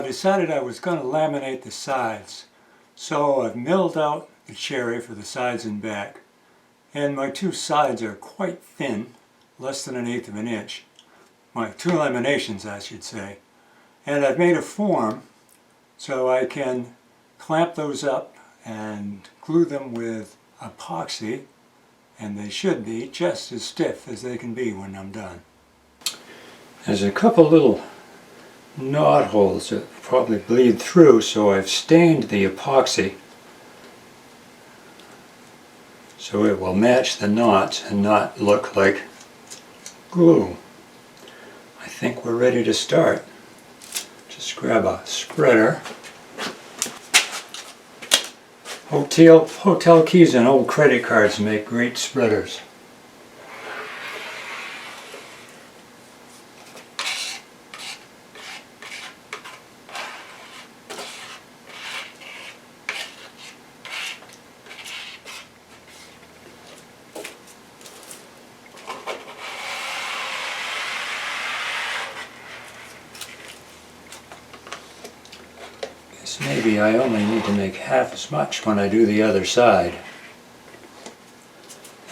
I decided I was going to laminate the sides. So I've milled out the cherry for the sides and back. And my two sides are quite thin, less than 1/8 of an inch. My two laminations, I should say. And I've made a form so I can clamp those up and glue them with epoxy, and they should be just as stiff as they can be when I'm done. There's a couple little knot holes that probably bleed through, so I've stained the epoxy so it will match the knots and not look like glue. I think we're ready to start. Just grab a spreader. Hotel keys and old credit cards make great spreaders. Maybe I only need to make half as much when I do the other side.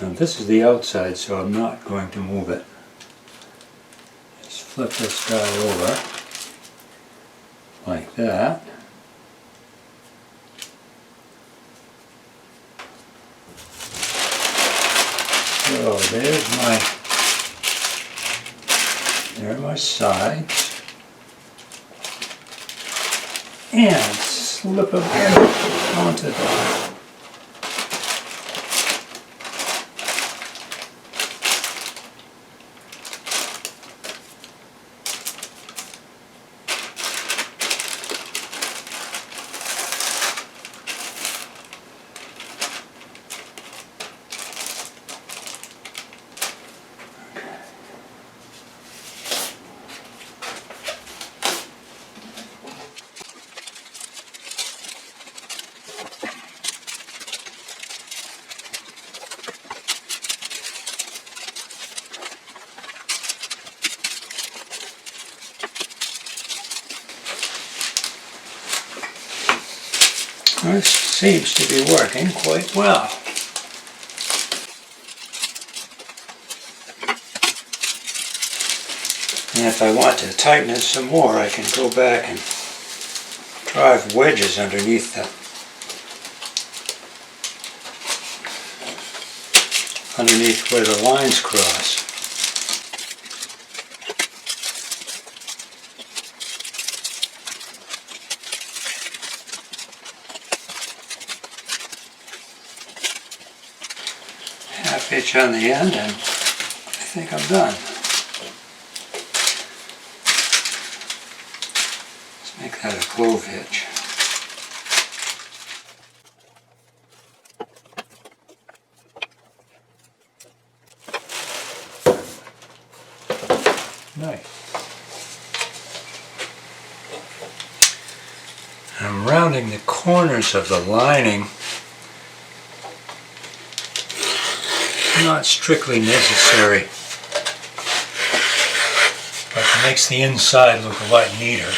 Now this is the outside, so I'm not going to move it. Just flip this guy over like that. So there are my sides. And slip them in onto the This seems to be working quite well. And if I want to tighten it some more, I can go back and drive wedges underneath where the lines cross. Half inch on the end, and I think I'm done. Let's make that a clove hitch. Nice. I'm rounding the corners of the lining. Not strictly necessary, but it makes the inside look a lot neater.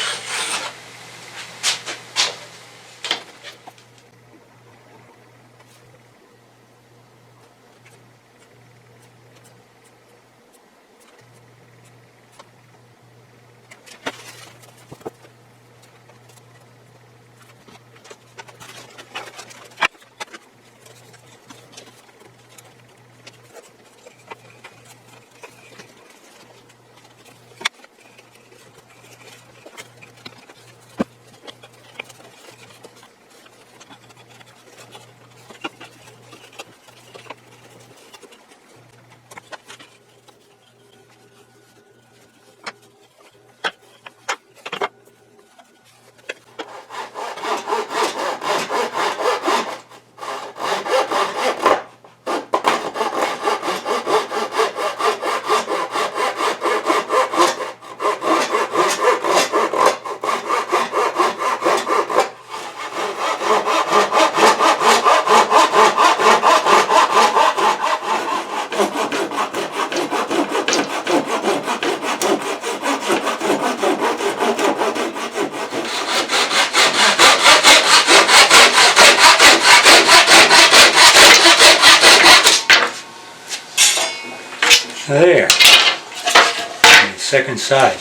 There, the second side.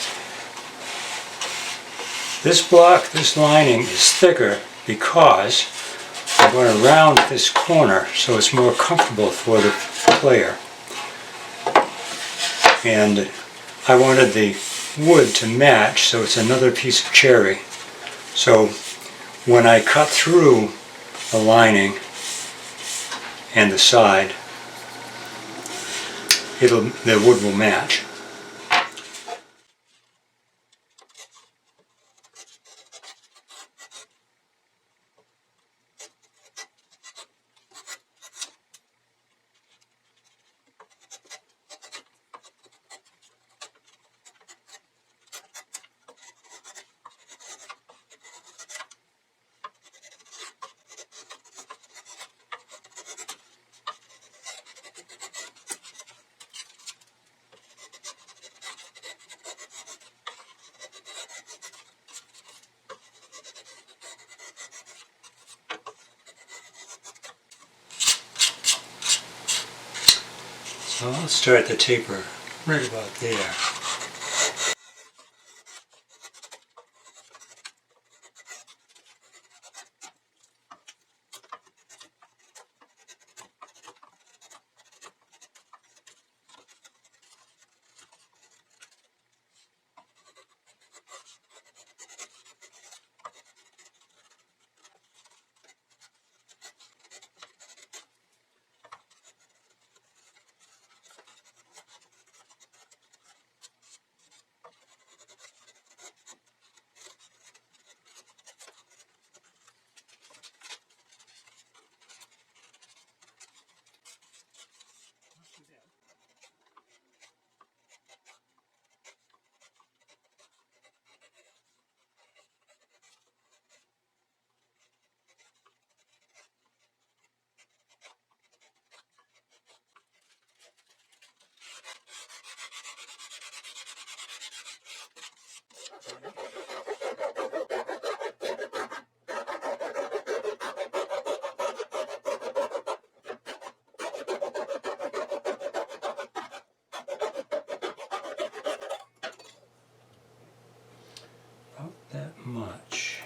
This block, this lining is thicker because I'm going to round this corner so it's more comfortable for the player. And I wanted the wood to match, so it's another piece of cherry. So when I cut through the lining and the side, the wood will match. So I'll start the taper right about there. About that much.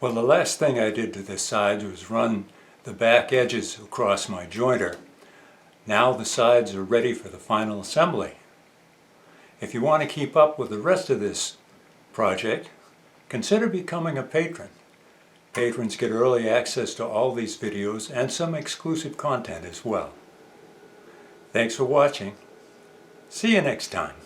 Well, the last thing I did to this side was run the back edges across my jointer. Now the sides are ready for the final assembly. If you want to keep up with the rest of this project, consider becoming a patron. Patrons get early access to all these videos and some exclusive content as well. Thanks for watching. See you next time.